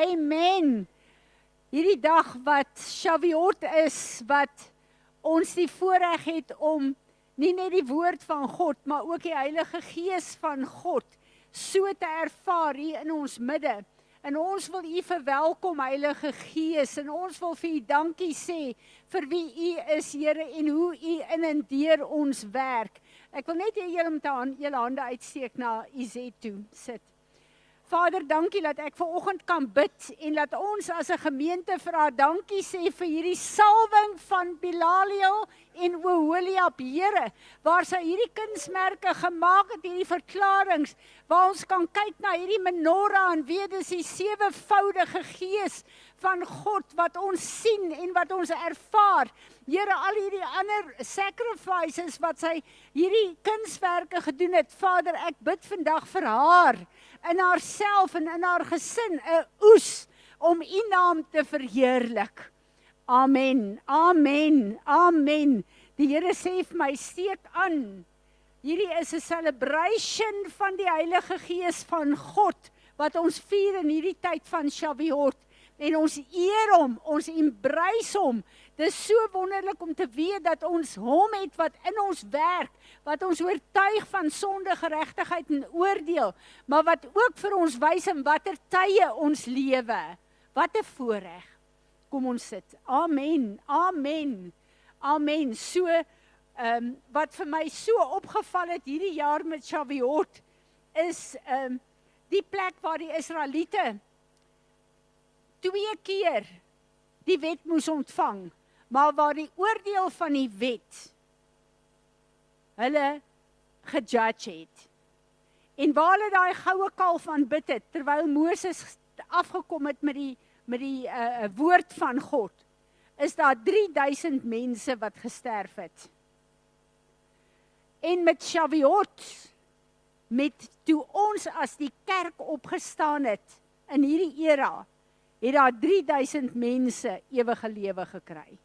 Amen. Hierdie dag wat Shavuot is, wat ons die voorreg het om nie net die woord van God, maar ook die Heilige Gees van God so te ervaar hier in ons midde. En ons wil u verwelkom, Heilige Gees, en ons wil vir u dankie sê vir wie u is, Here, en hoe u in en deur ons werk. Ek wil net hê julle moet julle hande uitsteek na Izet toe sit. Vader, dankie dat ek vanoggend kan bid en dat ons as 'n gemeente vir haar dankie sê vir hierdie salwing van Bilaliel en Oholiab, Here, waar sy hierdie kunsmerke gemaak het, hierdie verklarings, waar ons kan kyk na hierdie menorah en weet dis die sewevoudige gees van God wat ons sien en wat ons ervaar. Here, al hierdie ander sacrifices wat sy hierdie kunswerke gedoen het, Vader, ek bid vandag vir haar, in haarself en in haar gesin, 'n oes om u naam te verheerlik. Amen, amen, amen. Die Here sê vir my, steek aan. Hierdie is 'n celebration van die Heilige Gees van God, wat ons vier in hierdie tyd van Shavuot. En ons eer hom, ons embrace hom. Dis so wonderlik om te weet dat ons hom het wat in ons werk, wat ons oortuig van sonde, geregtigheid en oordeel, maar wat ook vir ons wys in watter tye ons lewe. Wat 'n voorreg. Kom ons sit. Amen, amen, amen. So, wat vir my so opgeval het hierdie jaar met Shavuot, is die plek waar die Israeliete 2 keer die wet moes ontvang, maar waar die oordeel van die wet hulle gejudge het. En waar hulle daai goue kalf aanbid het, terwyl Moses afgekom het met die woord van God, is daar 3000 mense wat gesterf het. En met Shavuot, met toe ons as die kerk opgestaan het in hierdie era, het daar 3000 mense ewige lewe gekry.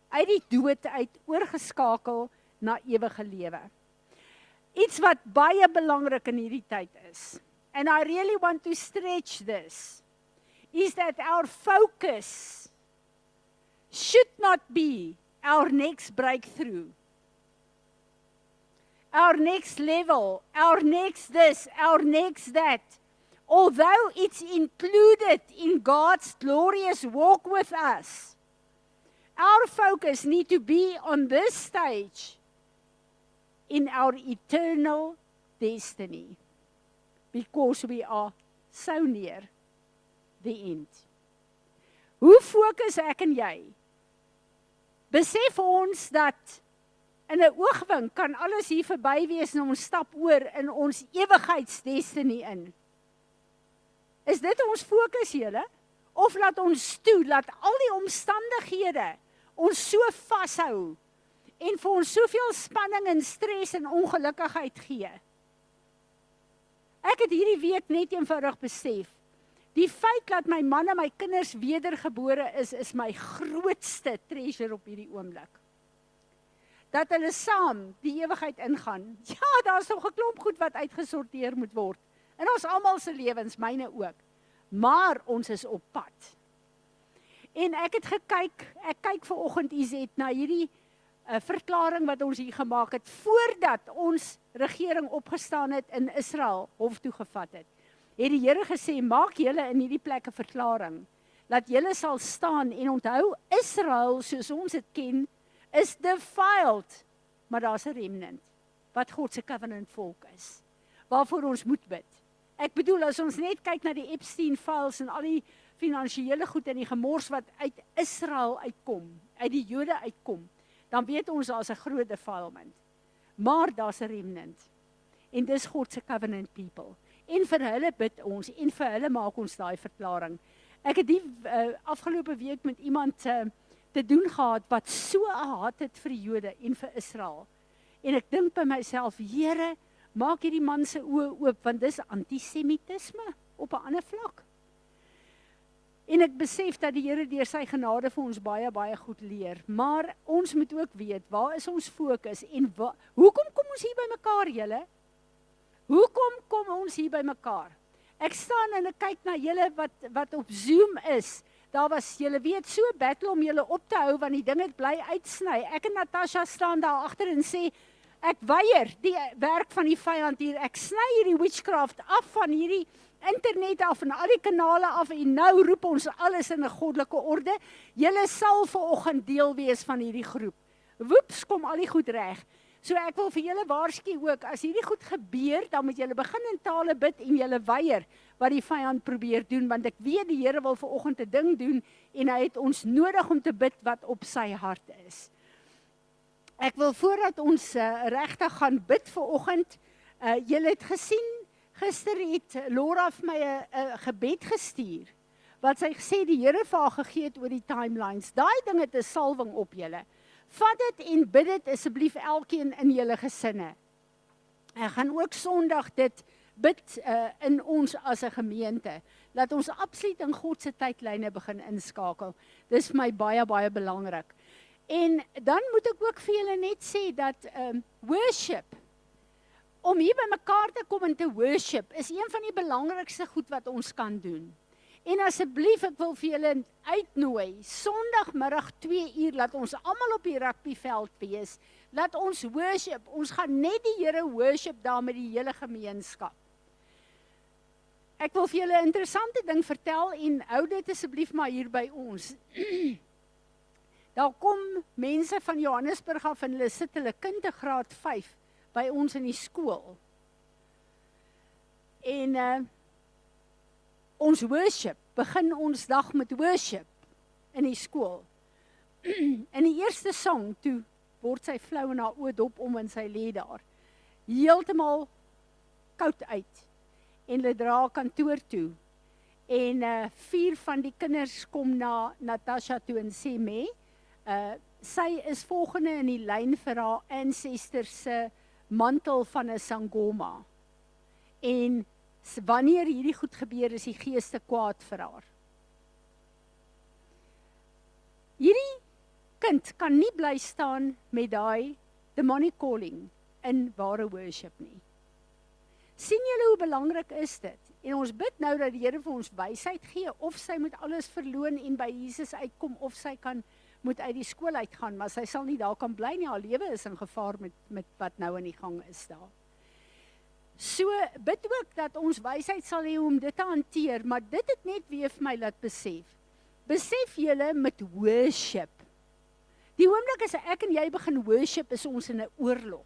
Uit die dood uit oorgeskakel na ewige lewe. Iets wat baie belangrik in hierdie tyd is, and I really want to stretch this, is that our focus should not be our next breakthrough, our next level, our next this, our next that. Although it's included in God's glorious walk with us, our focus need to be on this stage in our eternal destiny, because we are so near the end. Hoe fokus ek en jy? Besef ons dat in 'n oogwink kan alles hier verby wees en ons stap oor in ons ewigheidsdestiny in. Is dit ons fokus, julle? Of laat ons toe, laat al die omstandighede ons so vashou en vir ons soveel spanning en stres en ongelukkigheid gee? Ek het hierdie week net eenvoudig besef, die feit dat my man en my kinders wedergebore is my grootste treasure op hierdie oomblik. Dat hulle saam die ewigheid ingaan. Ja, daar's nog 'n klomp goed wat uitgesorteer moet word. In ons almal se lewens, myne ook. Maar ons is op pad. En ek het kyk vanoggend Izet na hierdie verklaring wat ons hier gemaak het, voordat ons regering opgestaan het in Israel, hof toe gevat het. Het die Here gesê, maak julle in hierdie plek 'n verklaring, dat julle sal staan en onthou, Israel, soos ons dit ken, is defiled, maar daar's 'n remnant, wat God se covenant volk is, waarvoor ons moet bid. Ek bedoel, as ons net kyk na die Epstein files en al die finansiële goed en die gemors wat uit Israel uitkom, uit die Jode uitkom, dan weet ons daar's 'n groot defilement. Maar daar's 'n remnant. En dis God se covenant people. En vir hulle bid ons, en vir hulle maak ons daai verklaring. Ek het die afgelope week met iemand te doen gehad, wat so 'n haat het vir die Jode en vir Israel. En ek dink by myself, Here, maak hierdie man se oë oop, want dis antisemitisme op 'n ander vlak. En ek besef dat die Here deur sy genade vir ons baie, baie goed leer. Maar ons moet ook weet, waar is ons fokus en hoekom kom ons hier by mekaar, julle? Hoekom kom ons hier by mekaar? Ek staan en ek kyk na julle wat op Zoom is. Daar was, julle weet, so 'n battle om julle op te hou, want die ding het bly uitsny. Ek en Natasha staan daar agter en sê, ek weier die werk van die vyand hier. Ek sny hierdie witchcraft af van hierdie internet af en al die kanale af en nou roep ons alles in 'n goddelike orde. Julle sal vanoggend deel wees van hierdie groep. Woeps, kom al die goed reg. So ek wil vir julle waarsku ook, as hierdie goed gebeur, dan moet julle begin in tale bid en julle weier wat die vyand probeer doen, want ek weet die Here wil vanoggend 'n ding doen en hy het ons nodig om te bid wat op sy hart is. Ek wil voordat ons regtig gaan bid vanoggend, julle het gesien, gister het Laura vir my 'n gebed gestuur, wat sy gesê die Here vir haar gegee het oor die timelines. Daai ding het 'n salwing op julle. Vat dit en bid dit asseblief elkeen in julle gesinne. Ek gaan ook Sondag dit bid in ons as 'n gemeente, dat ons absoluut in God se tydlyne begin inskakel. Dis vir my baie, baie belangrik. En dan moet ek ook vir julle net sê dat worship, om hier by mekaar te kom en te worship, is een van die belangrikste goed wat ons kan doen. En asseblief, ek wil vir julle uitnooi, Sondagmiddag 2 uur, laat ons almal op die rugbyveld wees, laat ons worship, ons gaan net die Here worship daar met die hele gemeenskap. Ek wil vir julle 'n interessante ding vertel en hou dit asseblief maar hier by ons. Daar kom mense van Johannesburg af en hulle sit hulle kind te graad 5 by ons in die skool. En ons worship, begin ons dag met worship in die skool. In die eerste song, toe word sy flou en haar oë dop om en sy lê daar. Heeltemal koud uit. En hulle dra kantoor toe. En 4 van die kinders kom na Natasha toe en sê, sy is volgende in die lyn vir haar ancestors se mantel van 'n sangoma. En wanneer hierdie goed gebeur, is die geeste kwaad vir haar. Hierdie kind kan nie bly staan met daai demonic calling in ware worship nie. Sien julle hoe belangrik is dit? En ons bid nou dat die Here vir ons wysheid gee, of sy moet alles verloon en by Jesus uitkom, of sy moet uit die skool uitgaan, maar sy sal nie daar kan bly nie, haar lewe is in gevaar met wat nou in die gang is daar. So, bid ook dat ons wysheid sal hê om dit te hanteer, maar dit het net weer vir my laat besef. Besef julle met worship. Die oomblik as ek en jy begin worship, is ons in 'n oorlog.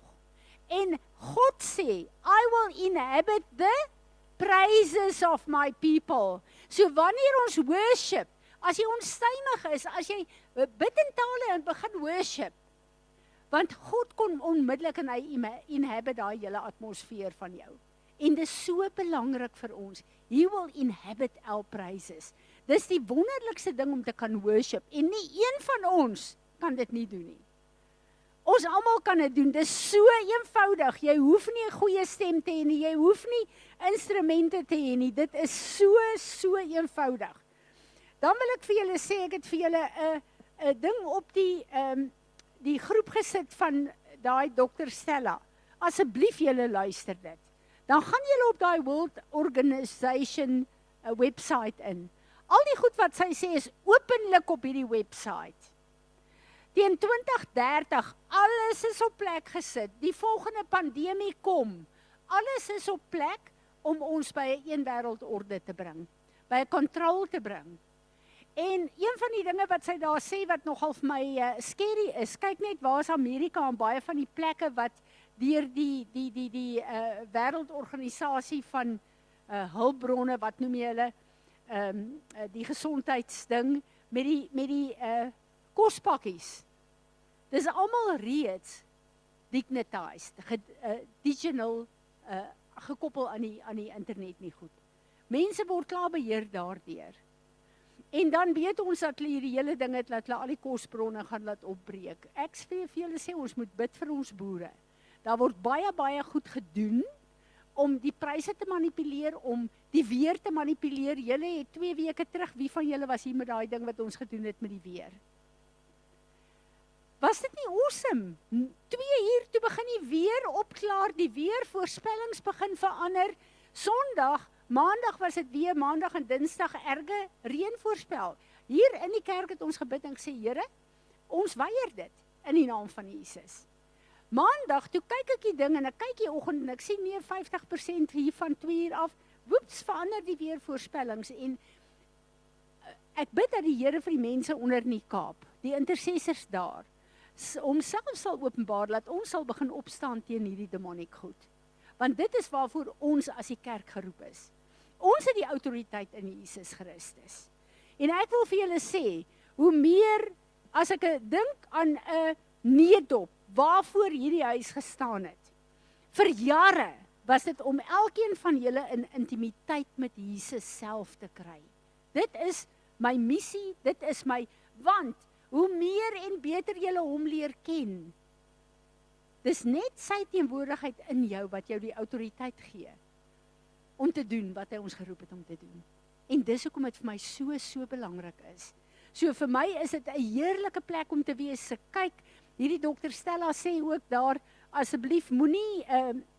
En God sê, I will inhabit the praises of my people. So wanneer ons worship, as jy onstuimig is, as jy bid in tale en begin worship, want God kom onmiddellik en hy inhabit daai hele atmosfeer van jou. En dis so belangrik vir ons. He will inhabit our praises. Dis die wonderlikste ding om te kan worship. En nie een van ons kan dit nie doen nie. Ons almal kan dit doen. Dis so eenvoudig. Jy hoef nie 'n goeie stem te hê nie. Jy hoef nie instrumente te hê nie. Dit is so eenvoudig. Dan wil ek vir julle sê, ek het vir julle 'n ding op die groep gesit van daai Dr. Stella. Asseblief julle luister dit. Dan gaan julle op daai World Organization website in. Al die goed wat sy sê is openlik op hierdie website. Teen 2030, alles is op plek gesit. Die volgende pandemie kom. Alles is op plek om ons by 'n een wêreldorde te bring. By 'n kontrol te bring. En een van die dinge wat sy daar sê wat nogal vir my scary is, kyk net waar is Amerika en baie van die plekke wat deur die wêreldorganisasie van hulpbronne, wat noem jy hulle, die gesondheidsding met die kospakkies. Dis almal reeds dignitized, digital gekoppel aan die internet nie goed. Mense word klaar beheer daardeur. En dan weet ons dat hulle hierdie hele ding het, dat hulle al die kosbronne gaan laat opbreek. Ek vir julle sê, ons moet bid vir ons boere. Daar word baie goed gedoen om die pryse te manipuleer, om die weer te manipuleer. Julle het 2 weke terug, wie van julle was hier met daai ding wat ons gedoen het met die weer? Was dit nie awesome? 2 uur toe begin die weer opklaar, die weervoorspellings begin verander. Sondag Maandag was dit weer, maandag en dinsdag erge reën voorspel. Hier in die kerk het ons gebid en gesê, Here, ons weier dit in die naam van Jesus. Maandag, toe kyk ek die ding en ek kyk die oggend en ek sien nee 50% hier van 2 uur af, woeps, verander die weervoorspellings en ek bid dat die Here vir die mense onder in die Kaap, die intercessors daar, homself sal openbaar, dat ons sal begin opstaan teen hierdie demoniek goed. Want dit is waarvoor ons as die kerk geroep is. Ons het die autoriteit in Jesus Christus. En ek wil vir julle sê, hoe meer, as ek dink aan 'n needop, waarvoor hierdie huis gestaan het, vir jare was dit om elkeen van julle in intimiteit met Jesus self te kry. Dit is my missie, dit is my, want hoe meer en beter julle hom leer ken, dis net sy teenwoordigheid in jou wat jou die autoriteit gee om te doen wat hy ons geroep het om te doen. En dis hoekom dit vir my so belangrik is. So vir my is dit 'n heerlike plek om te wees. Kyk, hierdie dokter Stella sê ook daar, asseblief moenie,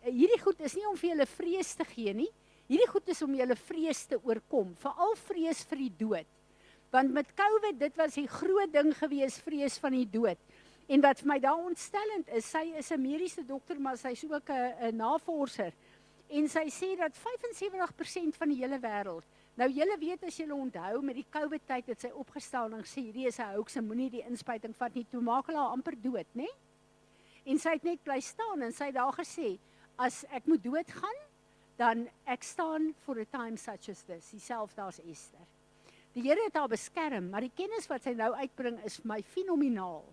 hierdie goed is nie om vir julle vrees te gee nie. Hierdie goed is om julle vrees te oorkom, veral vrees vir die dood. Want met COVID, dit was die groot ding gewees, vrees van die dood. En wat vir my daar ontstellend is, sy is 'n mediese dokter, maar sy is ook 'n navorser. En sy sê dat 75% van die hele wêreld, nou julle weet as julle onthou met die COVID tyd het sy opgestaan en gesê hierdie is 'n hoax, sy moenie die inspuiting vat nie, toe maak hulle haar amper dood, né? En sy het net bly staan en sy het daar gesê, as ek moet doodgaan, dan ek staan for a time such as this, dieselfde as Esther. Die Here het haar beskerm, maar die kennis wat sy nou uitbring is vir my fenomenaal,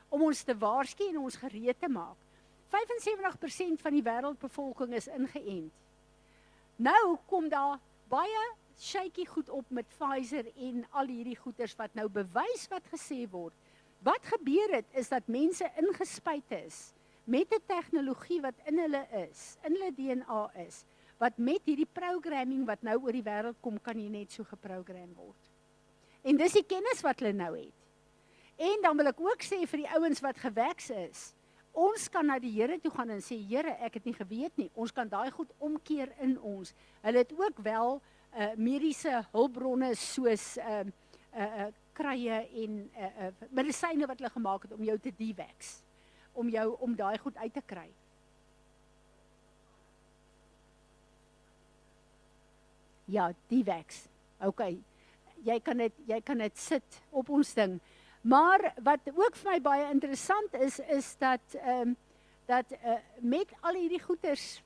om ons te waarsku en ons gereed te maak. 75% van die wêreldbevolking is ingeënt. Nou kom daar baie shaky goed op met Pfizer en al hierdie goeders wat nou bewys wat gesê word. Wat gebeur het is dat mense ingespuit is met 'n tegnologie wat in hulle is, in hulle DNA is, wat met hierdie programming wat nou oor die wêreld kom, kan jy net so geprogram word. En dis die kennis wat hulle nou het. En dan wil ek ook sê vir die ouens wat geweks is, ons kan na die Here toe gaan en sê, Here, ek het nie geweet nie, ons kan daai goed omkeer in ons. Hulle het ook wel mediese hulpbronne soos krye en medisyne wat hulle gemaak het om jou te dewax, om daai goed uit te kry. Ja, dewax. Okay. Jy kan dit sit op ons ding. Maar wat ook vir my baie interessant is dat met al hierdie goeters,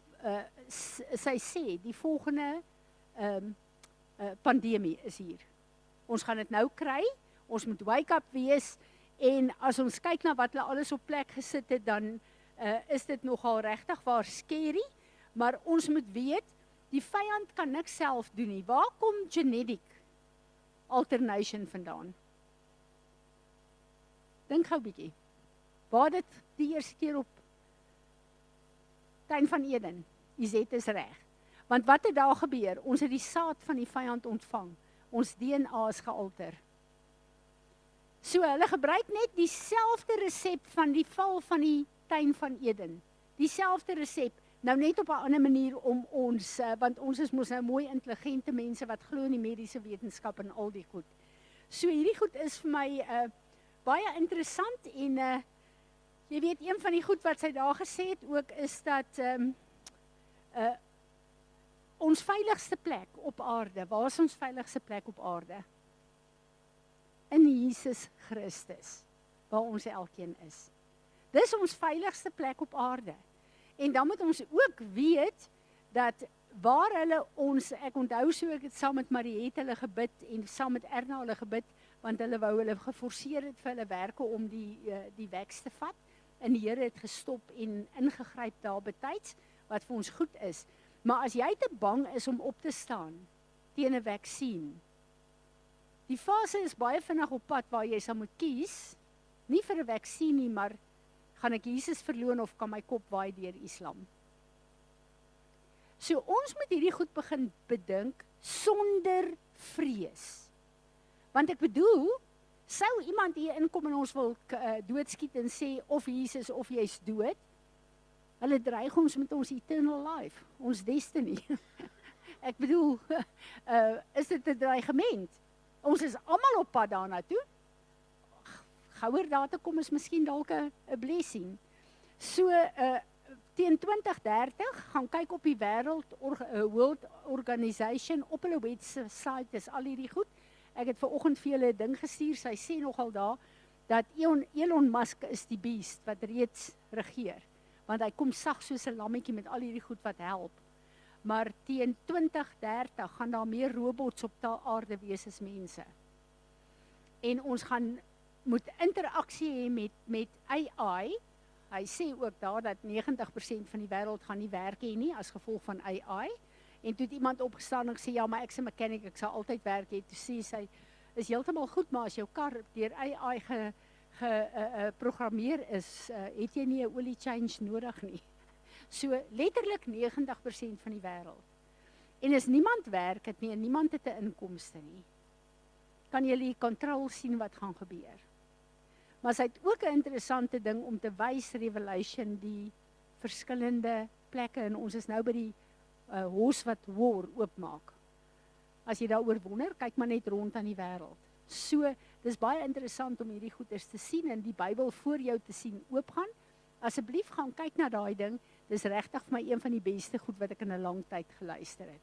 sy sê, die volgende pandemie is hier. Ons gaan dit nou kry, ons moet wake up wees, en as ons kyk na wat hulle alles op plek gesit het, dan is dit nogal regtig waar scary, maar ons moet weet, die vyand kan niks self doen nie. Waar kom genetic alternation vandaan? Dink gou bietjie. Waar dit die eerste keer op Tuin van Eden, Izet is reg. Want wat het daar gebeur? Ons het die saad van die vyand ontvang. Ons DNA is gealter. So hulle gebruik net dieselfde resep van die val van die Tuin van Eden. Dieselfde resep, nou net op 'n ander manier om ons, want ons is mos nou mooi intelligente mense wat glo in die mediese wetenskap en al die goed. So hierdie goed is vir my baie interessant en jy weet, een van die goed wat sy daar gesê het ook is dat ons veiligste plek op aarde, waar is ons veiligste plek op aarde? In Jesus Christus, waar ons elkeen is. Dis ons veiligste plek op aarde. En dan moet ons ook weet, dat waar hulle ons, ek onthou so, ek het saam met Mariette hulle gebid, en saam met Erna hulle gebid, want hulle wou hulle geforseer het vir hulle werke om die weks te vat, en die Here het gestop en ingegryp daar betyds, wat vir ons goed is. Maar as jy te bang is om op te staan teen 'n vaksin, die fase is baie vinnig op pad waar jy sal moet kies, nie vir 'n vaksin nie, maar gaan ek Jesus verloon of kan my kop waai deur Islam? So ons moet hierdie goed begin bedink sonder vrees. Want ek bedoel, sou iemand hier inkom en ons wil doodskiet en sê of Jesus of jy's dood, hulle dreig ons met ons eternal life, ons destiny. Ek bedoel, is dit 'n dreigement? Ons is almal op pad daarna toe. Gouer daar te kom is miskien dalk 'n blessing. So, teen 2030 gaan kyk op die World Organization op hulle website is al hierdie goed. Ek het vanoggend vir julle 'n ding gestuur, sy sê nogal daar, dat Elon Musk is die beest wat reeds regeer. Want hy kom sag soos 'n lammetjie met al hierdie goed wat help. Maar teen 2030 gaan daar meer robots op die aarde wees as mense. En ons moet interaksie hê met AI. Hy sê ook daar dat 90% van die wêreld gaan nie werk hê nie as gevolg van AI. En toe het iemand opgestaan en gesê, ja, maar ek's 'n mechanic, ek sal altyd werk hê. Toe sê sy, is heeltemal goed, maar as jou kar deur AI geprogrammeer is, het jy nie 'n olie change nodig nie. So letterlik 90% van die wêreld. En as niemand werk het nie en niemand het 'n inkomste nie, kan jy die kontrol sien wat gaan gebeur. Maar sy het ook 'n interessante ding om te wys Revelation die verskillende plekke en ons is nou by die Horse wat War oopmaak. As jy daaroor wonder, kyk maar net rond aan die wêreld. So, dis baie interessant om hierdie goeders te sien en die Bybel voor jou te sien oopgaan. Asseblief gaan kyk na daai ding. Dis regtig vir my een van die beste goed wat ek in 'n lang tyd geluister het.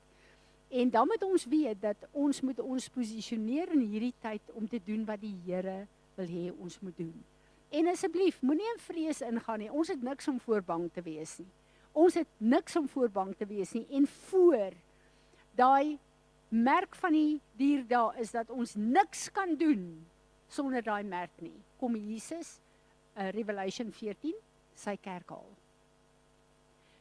En dan moet ons weet dat ons moet ons posisioneer in hierdie tyd om te doen wat die Here wil hê ons moet doen. En asseblief, moenie in vrees ingaan nie. Ons het niks om voor bang te wees nie. Ons het niks om voor bang te wees nie. En voor daai merk van die dier daar is dat ons niks kan doen sonder daai merk nie. Kom Jesus, Revelation 14, sy kerk haal.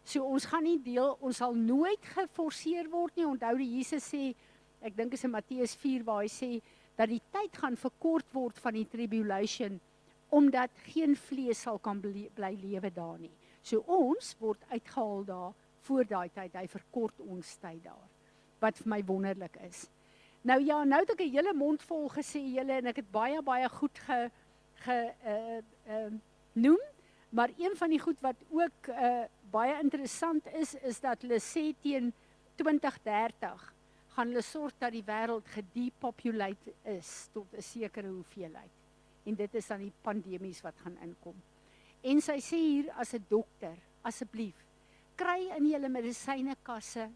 So ons gaan nie ons sal nooit geforseer word nie. Onthou die Jesus sê, ek dink is in Matteus 4 waar hy sê, dat die tyd gaan verkort word van die tribulation, omdat geen vlees sal kan bly lewe daar nie. So ons word uitgehaal daar, voor daai tyd, hy verkort ons tyd daar, wat vir my wonderlik is. Nou ja, nou het ek 'n hele mond vol gesê julle, en ek het baie goed noem, maar een van die goed wat ook baie interessant is dat hulle sê teen 2030 gaan hulle sorg dat die wêreld gedepopulate is tot 'n sekere hoeveelheid. En dit is dan die pandemies wat gaan inkom. En sy sê hier as 'n dokter, asseblief, kry in julle medisyne kaste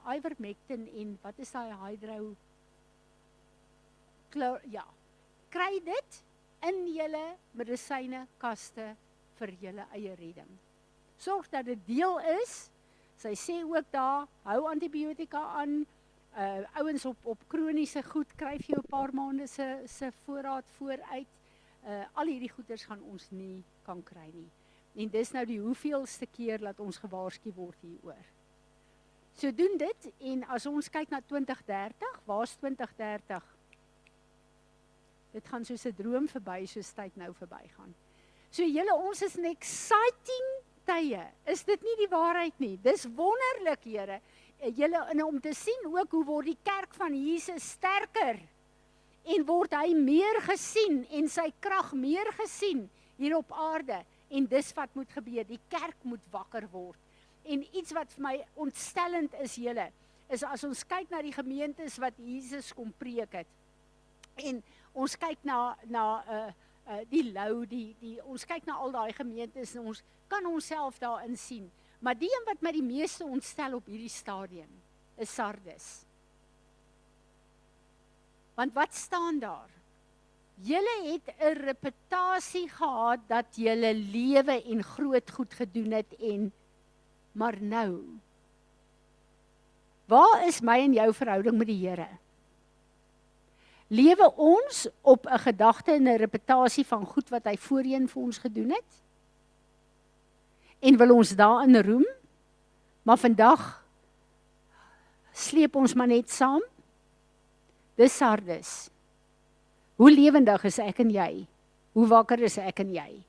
ivermectin en wat is daai kry dit in julle medisyne kaste vir julle eie redding. Sorg dat dit deel is. Sy sê ook daar, hou antibiotika aan. Ouens op kroniese goed, kry vir jou 'n paar maande se voorraad vooruit. Al hierdie goeders gaan ons nie kan kry nie. En dis nou die hoeveelste keer dat ons gewaarsku word hieroor. So doen dit, en as ons kyk na 2030, waar's 2030? Dit gaan soos 'n droom verby, soos tyd nou verbygaan. So julle, ons is in exciting tye. Is dit nie die waarheid nie? Dis wonderlik, Here. Julle, en om te sien ook hoe word die kerk van Jesus sterker en word hy meer gesien en sy krag meer gesien hier op aarde. En dis wat moet gebeur, die kerk moet wakker word. En iets wat vir my ontstellend is, julle, is as ons kyk na die gemeentes wat Jesus kom preek het. En ons kyk na die Lou, ons kyk na al daai gemeentes en ons kan onsself daarin sien. Maar die een wat my die meeste ontstel op hierdie stadium is Sardes. Want wat staan daar? Julle het 'n reputasie gehad dat julle lewe en groot goed gedoen het maar nou, waar is my en jou verhouding met die Here? Lewe ons op 'n gedagte en 'n reputasie van goed wat hy voorheen vir ons gedoen het? En wil ons daarin roem? Maar vandag sleep ons maar net saam. Dis Sardes. Hoe lewendig is ek en jy? Hoe wakker is ek en jy?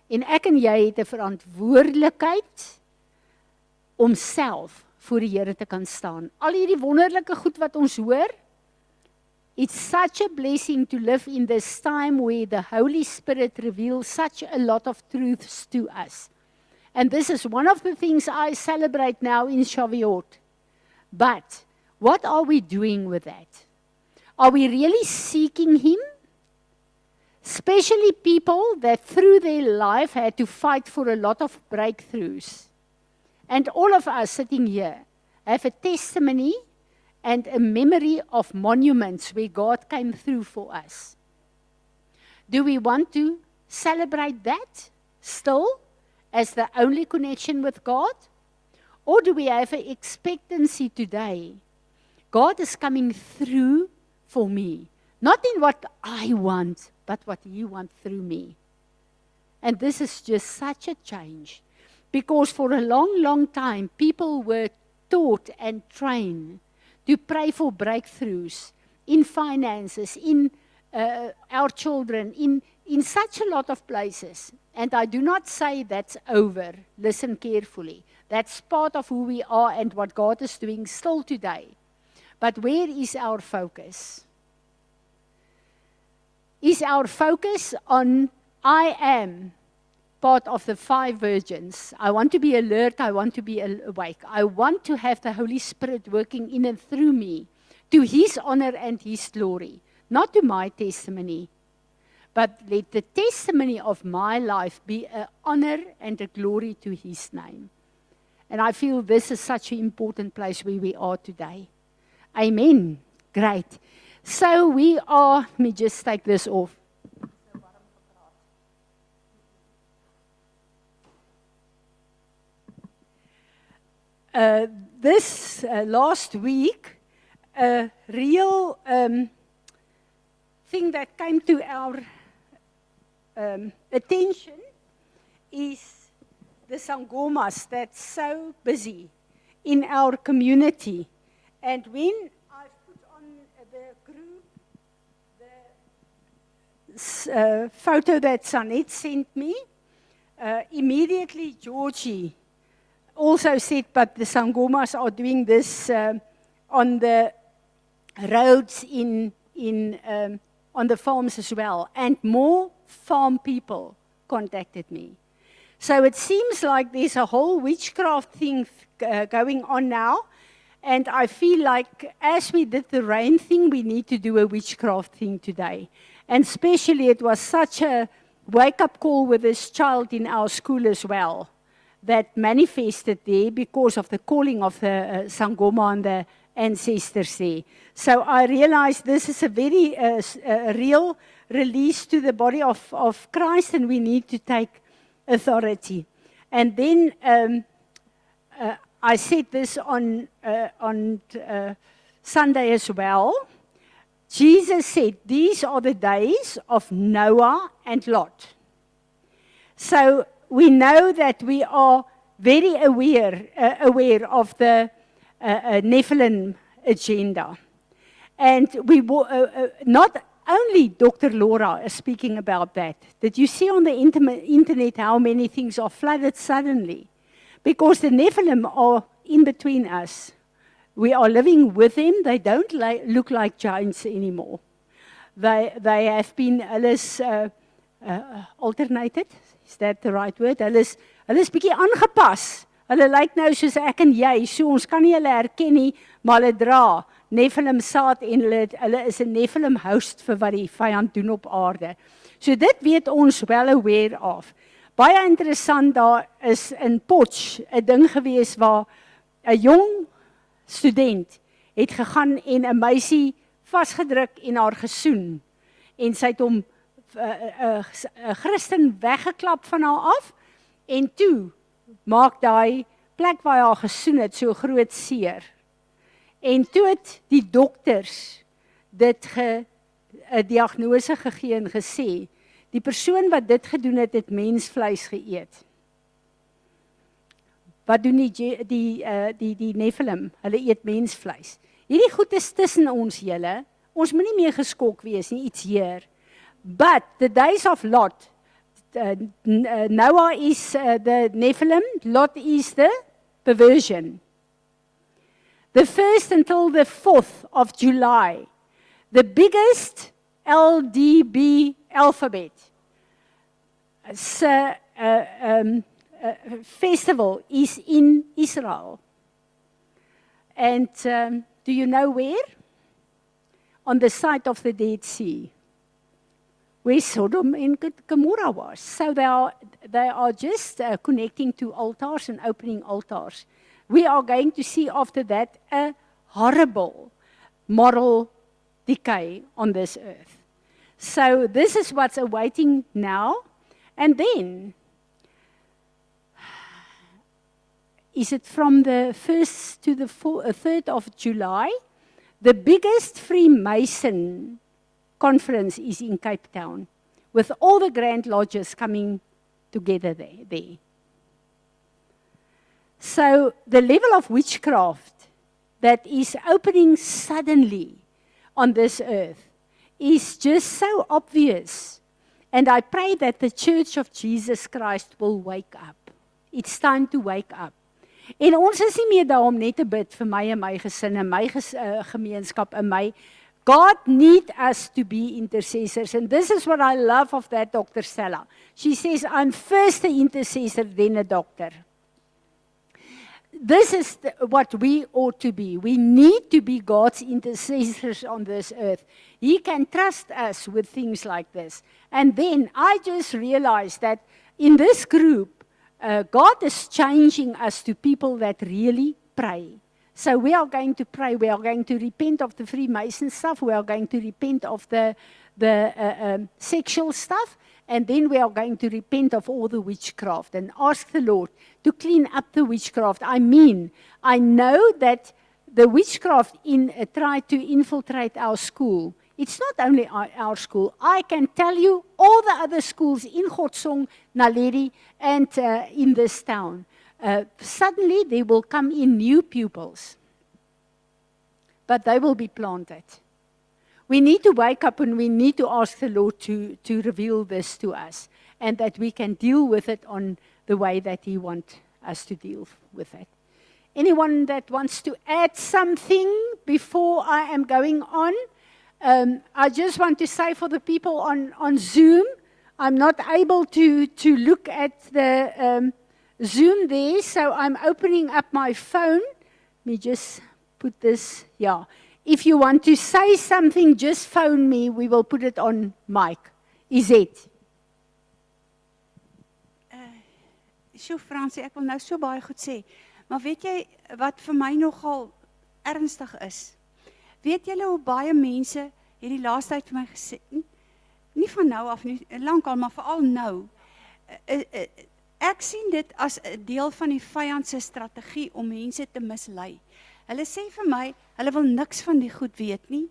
En ek en jy het 'n verantwoordelikheid om self voor die Here te kan staan. Al hierdie wonderlike goed wat ons hoor, it's such a blessing to live in this time where the Holy Spirit reveals such a lot of truths to us. And this is one of the things I celebrate now in Shavuot. But what are we doing with that? Are we really seeking Him? Especially people that through their life had to fight for a lot of breakthroughs. And all of us sitting here have a testimony and a memory of monuments where God came through for us. Do we want to celebrate that still as the only connection with God? Or do we have an expectancy today? God is coming through for me. Not in what I want, but what He wants through me. And this is just such a change. Because for a long, long time, people were taught and trained to pray for breakthroughs in finances, in our children, in such a lot of places. And I do not say that's over. Listen carefully. That's part of who we are and what God is doing still today. But where is our focus? Is our focus on I am part of the 5 virgins? I want to be alert, I want to be awake. I want to have the Holy Spirit working in and through me to His honor and His glory. Not to my testimony, but let the testimony of my life be an honor and a glory to His name. And I feel this is such an important place where we are today. Amen. Great. So we are, let me just take this off. This last week, a real thing that came to our attention is the Sangomas that's so busy in our community. And when I put on the group the photo that Sanet sent me, immediately Georgie also said, but the Sangomas are doing this on the roads on the farms as well. And more farm people contacted me. So it seems like there's a whole witchcraft thing going on now. And I feel like as we did the rain thing, we need to do a witchcraft thing today. And especially it was such a wake-up call with this child in our school as well that manifested there because of the calling of the Sangoma and the ancestors there. So I realized this is a very real release to the body of Christ, and we need to take authority. And then I said this on Sunday as well. Jesus said, these are the days of Noah and Lot. So we know that we are very aware of the Nephilim agenda. And we not only Dr. Laura is speaking about that. Did you see on the internet how many things are flooded suddenly? Because the Nephilim are in between us. We are living with them. They don't look like giants anymore. They have been alternated. Is that the right word? Hulle is bietjie aangepas. Hulle lyk nou soos ek en jy. So ons kan nie hulle herken nie, maar hulle dra Nephilim saad en hulle is 'n Nephilim host vir wat die vyand doen op aarde. So dit weet ons well aware of. Baie interessant, daar is in Potch 'n ding gewees waar 'n jong student het gegaan en 'n meisie vasgedruk en haar gesoen. En sy het hom 'n Christen weggeklap van haar af en toe maak daai plek waar hy haar gesoen het so groot seer. En toe het die dokters dit 'n diagnose gegee en gesê, die persoon wat dit gedoen het, het mensvleis geëet. Wat doen die Nephilim? Hulle eet mensvleis. Hierdie goed is tussen ons julle. Ons moet nie meer geskok wees nie, iets hier. But the days of Lot, Noah is the Nephilim, Lot is the perversion. The 1st until the 4th of July, the biggest LDB alphabet festival is in Israel. And do you know where? On the side of the Dead Sea, where Sodom and Gomorrah was. So they are just connecting to altars and opening altars. We are going to see after that a horrible moral decay on this earth. So this is what's awaiting now. And then, is it from the 1st to the 3rd of July? The biggest Freemason conference is in Cape Town, with all the Grand Lodges coming together there. So the level of witchcraft that is opening suddenly on this earth is just so obvious. And I pray that the Church of Jesus Christ will wake up. It's time to wake up. En ons is nie meer daar om net te bid vir my en my gesin en my gemeenskap en my. God need us to be intercessors. And this is what I love of that Dr. Stella. She says, I'm first an intercessor, then a doctor. This is what we ought to be. We need to be God's intercessors on this earth. He can trust us with things like this. And then I just realized that in this group, God is changing us to people that really pray. So we are going to pray. We are going to repent of the Freemason stuff. We are going to repent of the sexual stuff. And then we are going to repent of all the witchcraft and ask the Lord to clean up the witchcraft. I mean, I know that the witchcraft tried to infiltrate our school. It's not only our school. I can tell you all the other schools in Godsong, Naledi, and in this town. Suddenly there will come in new pupils. But they will be planted. We need to wake up and we need to ask the Lord to reveal this to us and that we can deal with it on the way that He wants us to deal with it. Anyone that wants to add something before I am going on? I just want to say for the people on Zoom, I'm not able to look at the Zoom there, so I'm opening up my phone. Let me just put this, yeah. If you want to say something, just phone me. We will put it on mic. Is it? Sjoe Fransie, ek wil nou so baie goed sê. Maar weet jy wat vir my nogal ernstig is? Weet julle hoe baie mense hierdie laaste tyd vir my gesê, nie van nou af nie, lankal, maar veral nou. Ek sien dit as 'n deel van die vyand se strategie om mense te mislei. Hulle sê vir my, hulle wil niks van die goed weet nie.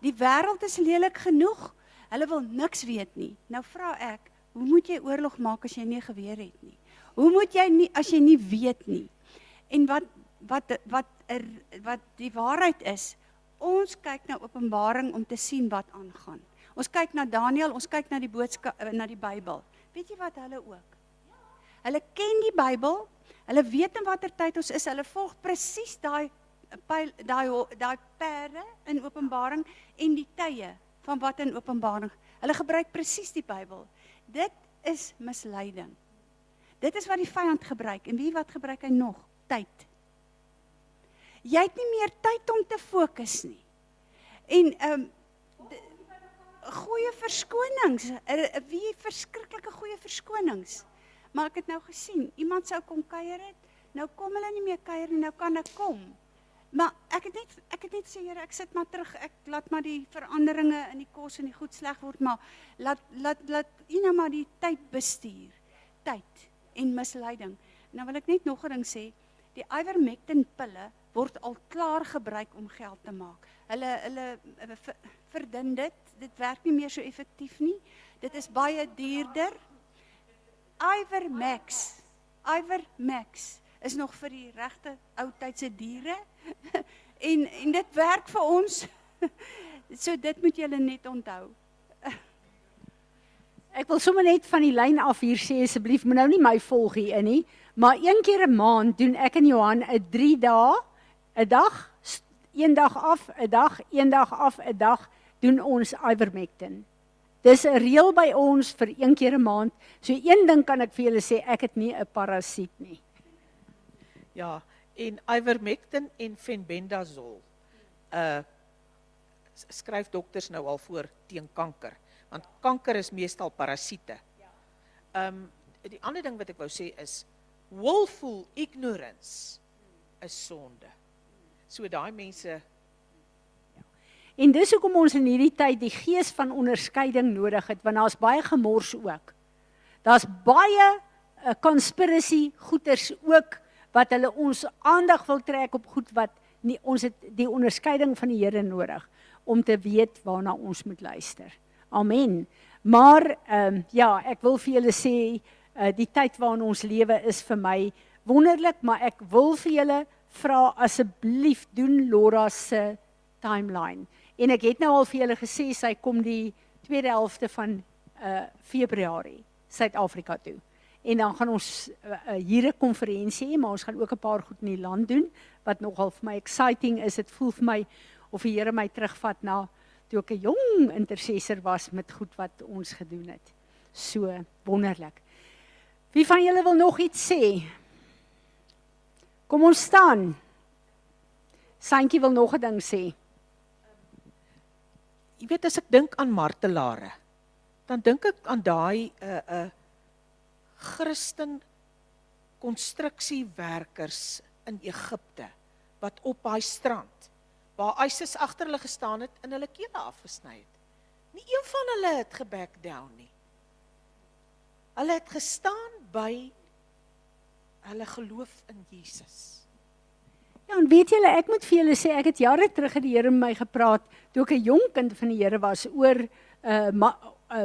Die wêreld is lelik genoeg. Hulle wil niks weet nie. Nou vra ek, hoe moet jy oorlog maak as jy nie geweer het nie? Hoe moet jy nie as jy nie weet nie? En wat die waarheid is, ons kyk na Openbaring om te sien wat aangaan. Ons kyk na Daniël, ons kyk na die boodskap, na die Bybel. Weet jy wat hulle ook? Hulle ken die Bybel, hulle weet in watter tyd ons is, hulle volg presies daai perde in Openbaring en die tye van wat in Openbaring. Hulle gebruik presies die Bybel. Dit is misleiding. Dit is wat die vyand gebruik. En wat gebruik hy nog? Tyd. Jy het nie meer tyd om te fokus nie. En goeie verskonings, verskriklike goeie verskonings. Maar ek het nou gesien, iemand sou kom kuier het, nou kom hulle nie meer kuier nie, nou kan ek kom. Maar ek het net sê, Here, ek sit maar terug, ek laat maar die veranderinge in die kos en die goed sleg word, maar laat jy nou maar die tyd bestuur. Tyd en misleiding. Nou wil ek net nog 'n ding sê, die ivermectin pille word al klaar gebruik om geld te maak. Hulle verdun dit werk nie meer so effektief nie. Dit is baie duurder. Ivermax is nog vir die regte ou tydse diere. en dit werk vir ons. So dit moet julle net onthou. Ek wil sommer net van die lyn af hier sê, asseblief, moet nou nie my volg hier in nie, maar 1 keer 'n maand doen ek en Johan 'n 3 dae, 'n dag, 1 dag af, 'n dag, 1 dag af, 'n dag, doen ons ivermectin. Dis 'n reël by ons vir 1 keer 'n maand. So een ding kan ek vir julle sê, ek het nie 'n parasiet nie. Ja, En ivermectin en fenbendazole skryf dokters nou al voor teen kanker, want kanker is meestal parasiete. Die ander ding wat ek wou sê is, willful ignorance is sonde. So daai mense, En dis hoekom ons in hierdie tyd die gees van onderskeiding nodig het, want daar's baie gemors ook. Daar's baie conspiracy goeters ook, wat hulle ons aandag wil trek op goed wat nie, ons het die onderskeiding van die Here nodig, om te weet waarna ons moet luister. Amen. Maar, ja, ek wil vir julle sê, die tyd waarin ons lewe is vir my wonderlik, maar ek wil vir julle vra, asseblief doen Laura se timeline. En ek het nou al vir julle gesê, sy kom die tweede helfte van Februarie, Suid-Afrika toe. En dan gaan ons hier 'n konferensie hê, maar ons gaan ook 'n paar goed in die land doen, wat nogal vir my exciting is. Dit voel vir my, of die Here my terugvat na, toe ek 'n jong intercessor was, met goed wat ons gedoen het. So, wonderlik. Wie van julle wil nog iets sê? Kom ons staan. Santjie wil nog 'n ding sê. jy weet, as ek dink aan martelare, dan dink ek aan daai Christen konstruksiewerkers in Egipte, wat op daai strand, waar ISIS agter hulle gestaan het, en hulle kele afgesny het. Nie een van hulle het geback down nie. Hulle het gestaan by hulle geloof in Jesus. Ja, en weet julle, ek moet vir julle sê, ek het jare terug het die Here met my gepraat, toe ek 'n jong kind van die Here was, oor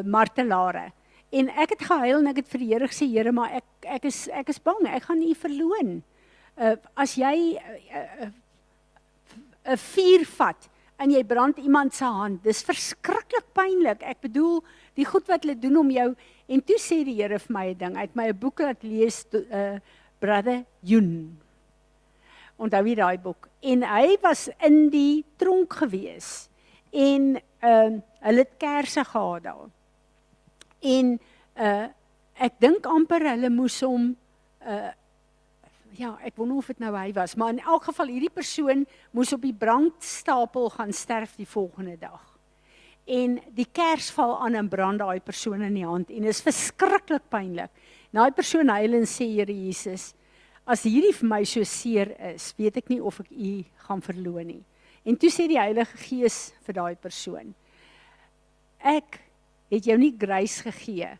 martelare. En ek het gehuil en ek het vir die Here gesê, Here, maar ek is bang, ek gaan U verloon. As jy 'n vuur vat, en jy brand iemand se hand, dis verskriklik pynlik. Ek bedoel, die goed wat hulle doen om jou, en toe sê die Here vir my 'n ding, hy het my 'n boek laat lees, Brother Yoon. Onthou jy daai boek? En hy was in die tronk gewees, en hulle het kersse gehad daar. En ek dink amper hulle moes hom, ja, ek wonder of dit nou hy was, maar in elk geval, hierdie persoon moes op die brandstapel gaan sterf die volgende dag. En die kers val aan en brand daai persoon in die hand, en is verskriklik pynlik. Daai persoon huil en sê, Here Jesus, as hierdie vir my so seer is, weet ek nie of ek U gaan verloon nie. En toe sê die Heilige Gees vir daai persoon, ek het jou nie grace gegee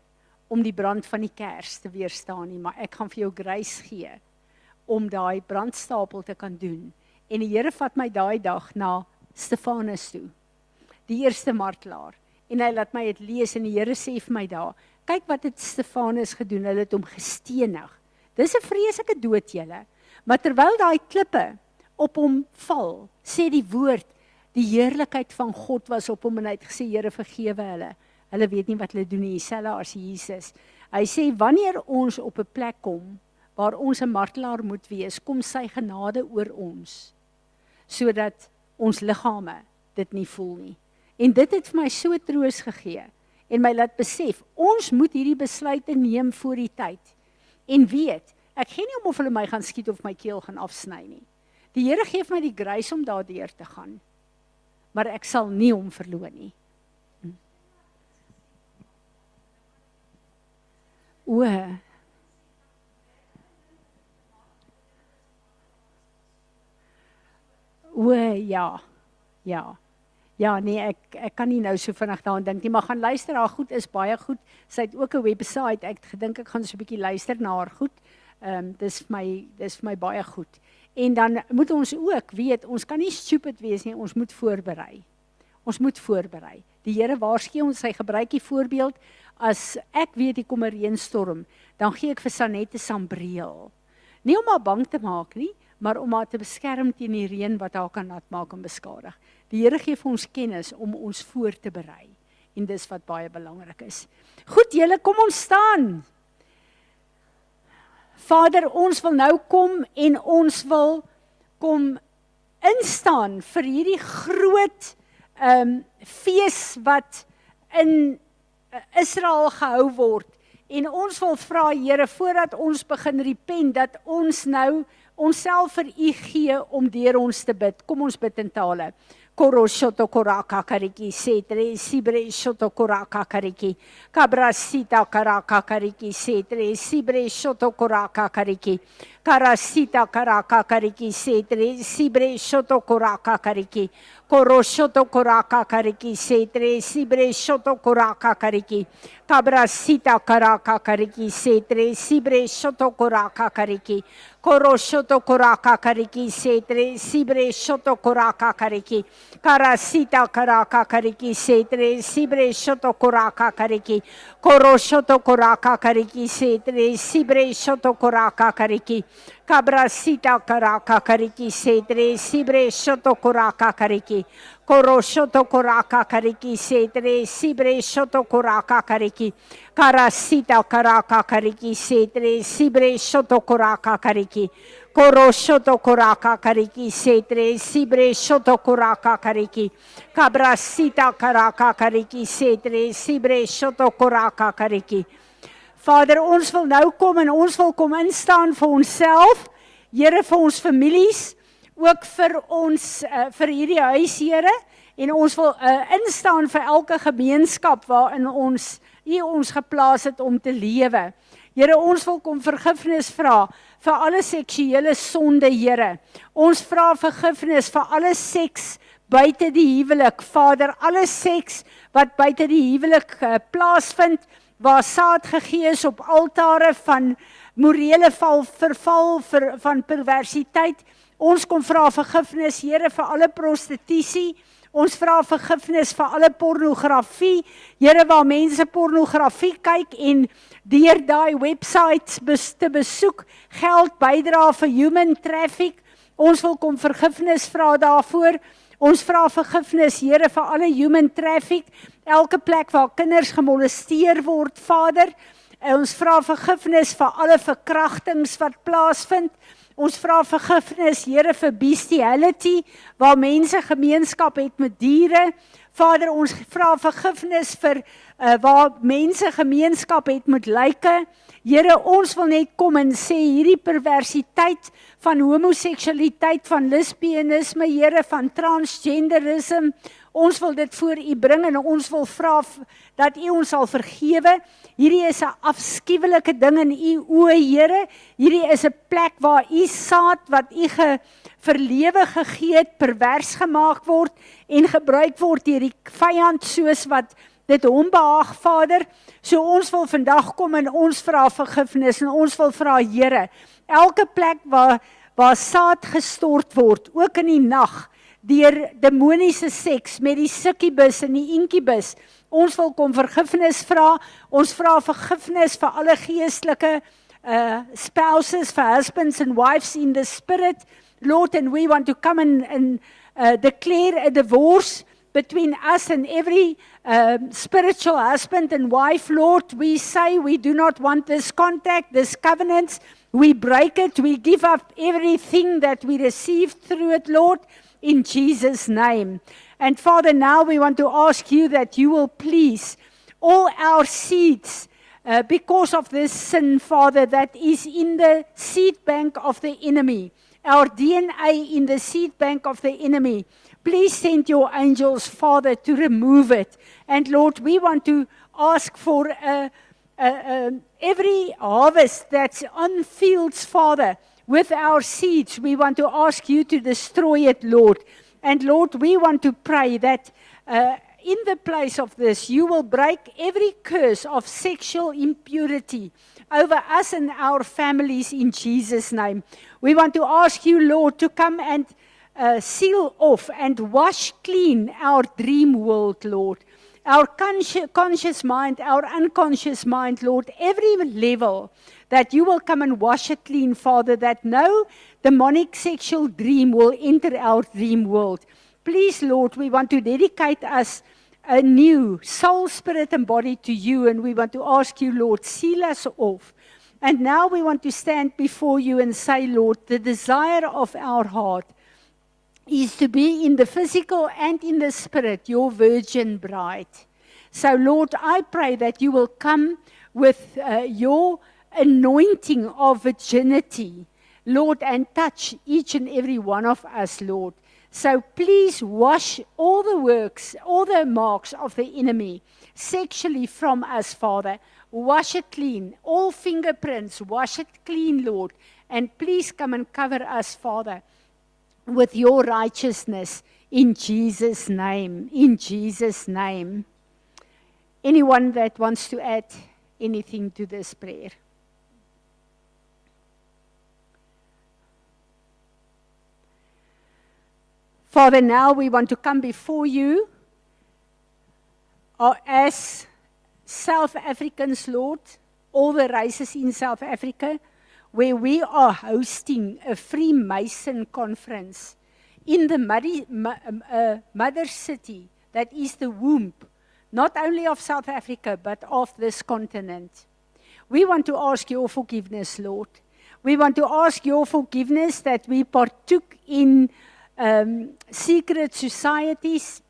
om die brand van die kers te weerstaan nie, maar ek gaan vir jou grace gee om daai brandstapel te kan doen. En die Here vat my daai dag na Stefanus toe, die eerste martelaar, en hy laat my dit lees, en die Here sê vir my daar, kyk wat het Stefanus gedoen, hulle het hom gestenig. Dis 'n vreeslike dood julle, maar terwyl daai klippe op hom val, sê die woord, die heerlikheid van God was op hom, en hy het gesê, Here vergewe hulle, hulle weet nie wat hulle doen nie, dieselfde as Jesus. Hy sê, wanneer ons op 'n plek kom, waar ons 'n martelaar moet wees, kom sy genade oor ons, sodat ons liggame dit nie voel nie. En dit het vir my so troos gegee, en my laat besef, ons moet hierdie besluite neem voor die tyd, en weet, ek gee nie om of hulle my gaan skiet of my keel gaan afsny nie. Die Here gee my die grace om daardeur te gaan, maar ek sal nie hom verloon nie. Ja, nee, ek kan nie nou so vinnig daaraan dink nie, maar gaan luister, haar goed is baie goed. Sy het ook 'n website, ek gedink ek gaan so 'n bietjie luister na haar goed. Dis vir my baie goed. En dan moet ons ook weet, ons kan nie stupid wees nie, ons moet voorberei. Ons moet voorberei. Die Here waarsku ons, hy gebruik die voorbeeld, as ek weet hier kom 'n reënstorm, dan gee ek vir Sanette sambreel. Nie om haar bang te maak nie, maar om haar te beskerm teen die reën wat haar kan nat maak en beskadig. Die Here gee vir ons kennis om ons voor te berei, en dis wat baie belangrik is. Goed julle, kom ons staan. Vader, ons wil nou kom, en ons wil kom instaan vir hierdie groot fees wat in Israel gehou word. En ons wil vra, Here, voordat ons begin repent, dat ons nou onsself vir U gee om deur ons te bid. Kom ons bid in tale. Koro shoto koraka kariki setre sibre shoto koraka kariki kabrasita karaka kariki setre sibre shoto koraka kariki karasita karaka kariki setre sibre shoto koraka kariki koro shoto koraka kariki setre sibre shoto koraka kariki kabrasita karaka kariki setre sibre shoto koraka kariki koro shoto koraka kariki setre sibre shoto koraka kariki karasita karaka kariki setre sibre shoto koraka kariki koro shoto koraka kariki setre sibre shoto koraka kariki kabrasita karaka kariki setre sibre shoto koraka kariki koro shoto koraka kariki setre sibre shoto koraka kariki karasita karaka kariki setre sibre shoto koraka kariki koro shoto koraka kariki setre sibre shoto koraka kariki kabrasita karaka kariki setre sibre shoto koraka kariki. Vader, ons wil nou kom en ons wil kom instaan vir onsself, Here, vir ons families, ook vir ons, vir hierdie huis, Here, en ons wil instaan vir elke gemeenskap waarin ons, U ons geplaas het om te lewe. Here, ons wil kom vergifnis vra vir alle seksuele sonde, Here. Ons vra vergifnis vir alle seks buite die huwelik, Vader, alle seks wat buite die huwelik plaasvind, waar saad gegee is op altare van morele verval, van perversiteit. Ons kom vra vergifnis, Here, vir alle prostitusie. Ons vra vergifnis vir alle pornografie. Here, waar mense pornografie kyk en deur daai websites te besoek, geld bydra vir human traffic. Ons wil kom vergifnis vra daarvoor. Ons vra vergifnis, Here, vir alle human traffic, elke plek waar kinders gemolesteer word, Vader. Ons vra vergifnis vir alle verkrachtings wat plaasvind. Ons vra vergifnis, Here, vir bestiality, waar mense gemeenskap het met diere. Vader, ons vra vergifnis vir waar mense gemeenskap het met lyke. Here, ons wil net kom en sê, hierdie perversiteit van homoseksualiteit, van lesbianisme, Here, van transgenderisme, ons wil dit voor U bring en ons wil vra dat U ons sal vergewe. Hierdie is 'n afskuwelike ding in U oë, Here. Hierdie is 'n plek waar U saad wat U vir lewe gegee het, pervers gemaak word en gebruik word deur die vyand soos wat dit hom behaag, Vader. So ons wil vandag kom en ons vra vergifnis en ons wil vra, Here, elke plek waar saad gestort word, ook in die nag, deur demoniese seks met die succubus en die incubus. Ons wil kom vergifnis vra. Ons vra vergifnis vir alle geestelike spouses, for husbands and wives in the spirit, Lord, and we want to come and declare a divorce between us and every spiritual husband and wife, Lord. We say we do not want this contact, this covenant. We break it. We give up everything that we received through it, Lord, in Jesus' name. And Father, now we want to ask you that you will please all our seeds, because of this sin, Father, that is in the seed bank of the enemy, our DNA in the seed bank of the enemy. Please send your angels, Father, to remove it. And Lord, we want to ask for every harvest that's on fields, Father, with our seeds. We want to ask you to destroy it, Lord. And Lord, we want to pray that in the place of this, you will break every curse of sexual impurity over us and our families in Jesus' name. We want to ask you, Lord, to come and seal off and wash clean our dream world, Lord. Our conscious mind, our unconscious mind, Lord, every level, that you will come and wash it clean, Father, that no demonic sexual dream will enter our dream world. Please, Lord, we want to dedicate us anew, soul, spirit, and body to you, and we want to ask you, Lord, seal us off. And now we want to stand before you and say, Lord, the desire of our heart is to be in the physical and in the spirit, your virgin bride. So, Lord, I pray that you will come with your anointing of virginity, Lord, and touch each and every one of us, Lord. So please wash all the works, all the marks of the enemy sexually from us, Father. Wash it clean. All fingerprints, wash it clean, Lord. And please come and cover us, Father, with your righteousness in Jesus' name. In Jesus' name. Anyone that wants to add anything to this prayer? Father, now we want to come before you as South Africans, Lord, all the races in South Africa, where we are hosting a Freemason conference in the mother city that is the womb, not only of South Africa, but of this continent. We want to ask your forgiveness, Lord. We want to ask your forgiveness that we partook in secret societies.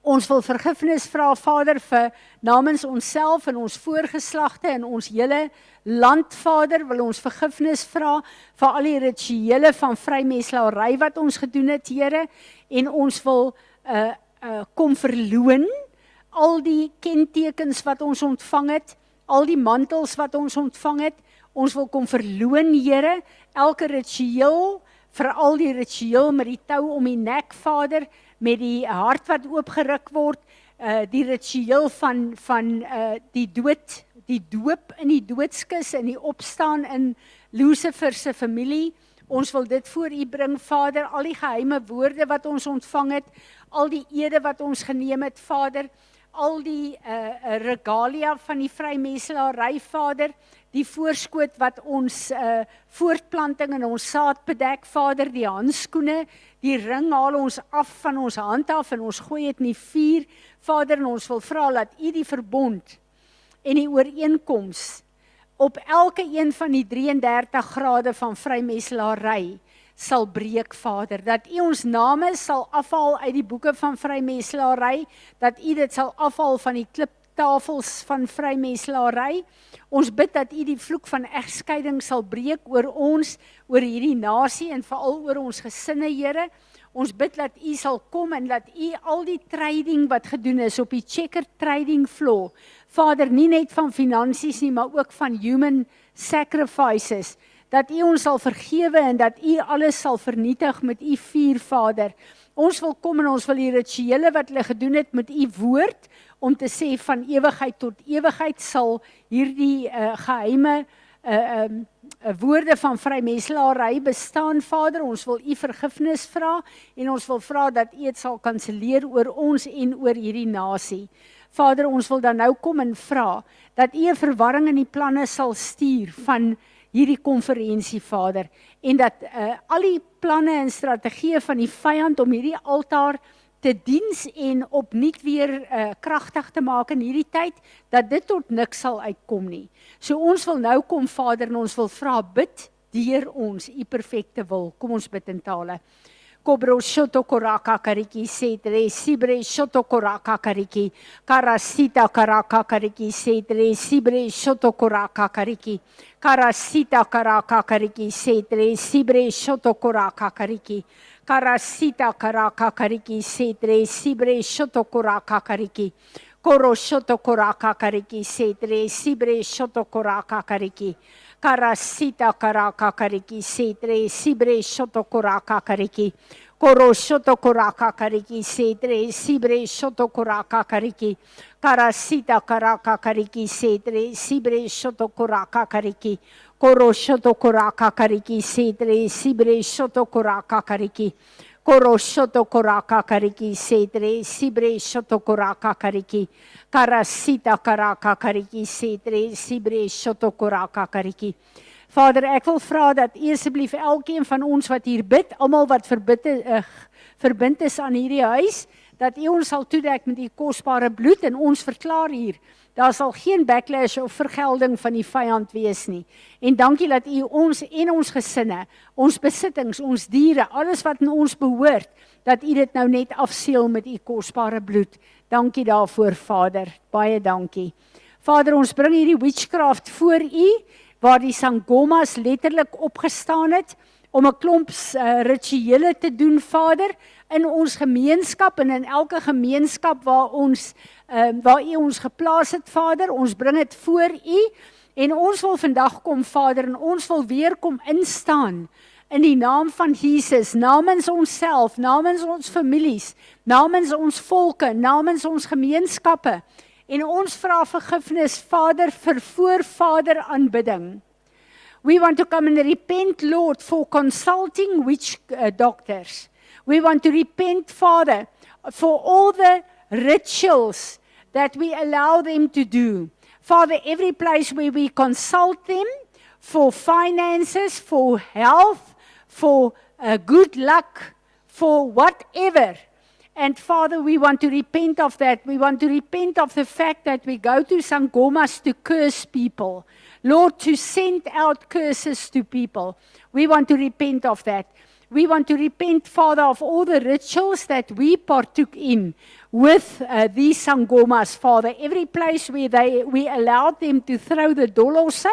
Ons wil vergifnis vra, Vader, vir namens onsself en ons voorgeslagte en ons hele land, Vader, wil ons vergifnis vra vir al die rituele van vrymeslaery wat ons gedoen het, Here, en ons wil kom verloon al die kentekens wat ons ontvang het, al die mantels wat ons ontvang het, ons wil kom verloon, Here, elke ritueel, veral die ritueel met die tou om die nek, Vader, met die hart wat oopgeruk word, die ritueel van die doop in die doodskis, en die opstaan in Lucifer se familie. Ons wil dit voor u bring, Vader, al die geheime woorde wat ons ontvang het, al die ede wat ons geneem het, Vader, al die regalia van die vrymeslaery, Vader, die voorskoot wat ons voortplanting en ons saad bedek, Vader, die handskoene, die ring haal ons af van ons hand af en ons gooi het in die vuur, Vader, en ons wil vra dat u die verbond en die ooreenkoms op elke een van die 33 grade van vrymeslaery sal breek, Vader, dat u ons name sal afhaal uit die boeke van vrymeslaery, dat u dit sal afhaal van die kliptafels van vrymeslaery. Ons bid dat u die vloek van egskeiding sal breek oor ons, oor hierdie nasie en veral oor ons gesinne, Here. Ons bid dat u sal kom en dat u al die trading wat gedoen is op die checker trading floor, Vader, nie net van finansies nie, maar ook van human sacrifices, dat u ons sal vergewe en dat u alles sal vernietig met u vuur, Vader. Ons wil kom en ons wil die rituele wat hulle gedoen het met u woord, om te sê van ewigheid tot ewigheid sal hierdie geheime woorde van vrymeslaery bestaan, Vader. Ons wil u vergifnis vra en ons wil vra dat u dit sal kanselleer oor ons en oor hierdie nasie. Vader, ons wil dan nou kom en vra dat u 'n verwarring in die planne sal stuur van hierdie konferensie, Vader, en dat al die planne en strategieë van die vyand om hierdie altaar te diens en opnuut weer kragtig te maak in hierdie tyd, dat dit tot niks sal uitkom nie. So ons wil nou kom, Vader, en ons wil vra, bid deur ons, u perfekte wil. Kom ons bid in tale. Kobro shoto koraka kariki setre, sibre shoto koraka kariki, karasita karaka kariki setre, sibre shoto koraka kariki, karasita karaka kariki setre, sibre shoto koraka kariki, karasita karaka kariki setre, sibre shoto koraka kariki, koro shoto koraka kariki setre, sibre shoto koraka kariki, karasita karaka kariki setre, sibre shoto koraka kariki, koro shoto koraka kariki setre, sibre shoto koraka kariki, karasita karaka kariki setre, sibre shoto koraka kariki, koro shoto koraka kariki setre, sibre shoto koraka kariki, koro shoto koraka kariki setre, sibre shoto koraka kariki, karasita karaka kariki setre, sibre shoto koraka kariki. Vader, ek wil vra dat u asseblief elkeen van ons wat hier bid, almal wat verbind is aan hierdie huis, dat u ons sal toedek met u kosbare bloed en ons verklaar hier, daar sal geen backlash of vergelding van die vyand wees nie. En dankie dat u ons en ons gesinne, ons besittings, ons diere, alles wat in ons behoort, dat u dit nou net afseël met u kosbare bloed. Dankie daarvoor, Vader. Baie dankie. Vader, ons bring hierdie witchcraft voor u, waar die sangomas letterlik opgestaan het, om 'n klomp rituele te doen, Vader, in ons gemeenskap en in elke gemeenskap waar U ons geplaas het, Vader. Ons bring dit voor U en ons wil vandag kom, Vader, en ons wil weer kom instaan in die naam van Jesus, namens onsself, namens ons families, namens ons volke, namens ons gemeenskappe. En ons vra vergifnis, Vader, vir voorvader aanbidding. We want to come and repent, Lord, for consulting witch doctors. We want to repent, Father, for all the rituals that we allow them to do. Father, every place where we consult them for finances, for health, for good luck, for whatever. And Father, we want to repent of that. We want to repent of the fact that we go to sangomas to curse people. Lord, to send out curses to people. We want to repent of that. We want to repent, Father, of all the rituals that we partook in with these sangomas, Father. Every place where we allowed them to throw the dolose,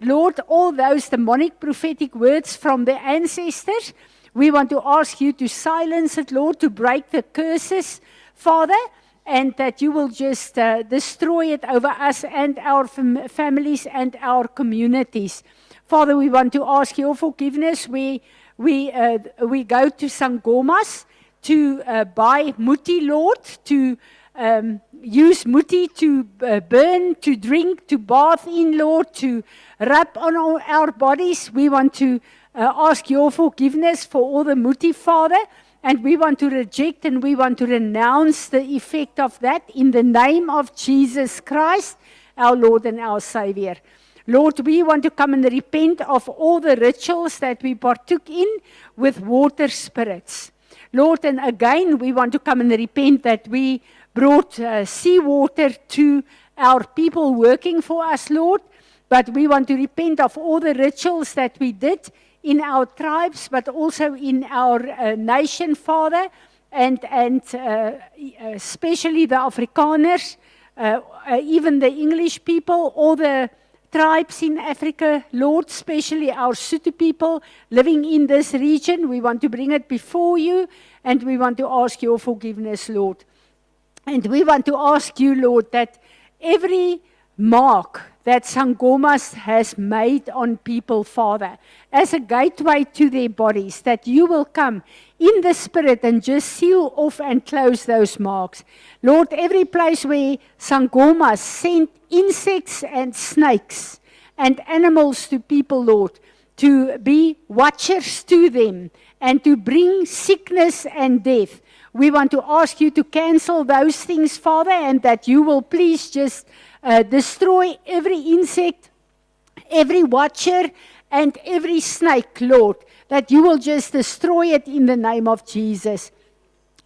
Lord, all those demonic prophetic words from the ancestors, we want to ask you to silence it, Lord, to break the curses, Father, and that you will just destroy it over us and our families and our communities. Father, we want to ask your forgiveness. We go to sangomas to buy muti, Lord, to use muti to burn, to drink, to bath in, Lord, to rub on our bodies. We want to ask your forgiveness for all the muti, Father, and we want to reject and we want to renounce the effect of that in the name of Jesus Christ, our Lord and our Savior. Lord, we want to come and repent of all the rituals that we partook in with water spirits. Lord, and again, we want to come and repent that we brought seawater to our people working for us, Lord, but we want to repent of all the rituals that we did in our tribes, but also in our nation, Father, and especially the Afrikaners, even the English people, all the tribes in Africa, Lord, especially our Sotho people living in this region. We want to bring it before you, and we want to ask your forgiveness, Lord. And we want to ask you, Lord, that every mark that sangomas has made on people, Father, as a gateway to their bodies, that you will come in the Spirit and just seal off and close those marks. Lord, every place where sangomas sent insects and snakes and animals to people, Lord, to be watchers to them and to bring sickness and death, we want to ask you to cancel those things, Father, and that you will please just destroy every insect, every watcher, and every snake, Lord, that you will just destroy it in the name of Jesus.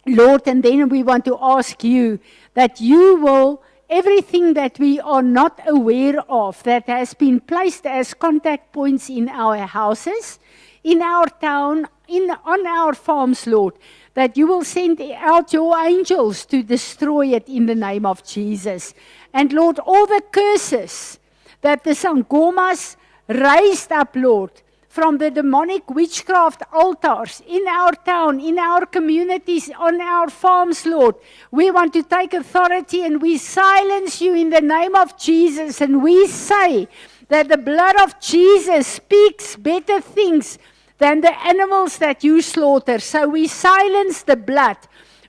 Lord, and then we want to ask you that you will, everything that we are not aware of, that has been placed as contact points in our houses, in our town, on our farms, Lord, that you will send out your angels to destroy it in the name of Jesus. And Lord, all the curses that the sangomas raised up, Lord, from the demonic witchcraft altars in our town, in our communities, on our farms, Lord, we want to take authority and we silence you in the name of Jesus, and we say that the blood of Jesus speaks better things than the animals that you slaughter. So we silence the blood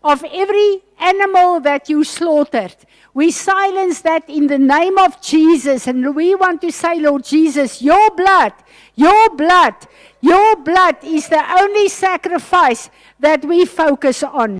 of every animal that you slaughtered. We silence that in the name of Jesus. And we want to say, Lord Jesus, your blood is the only sacrifice that we focus on.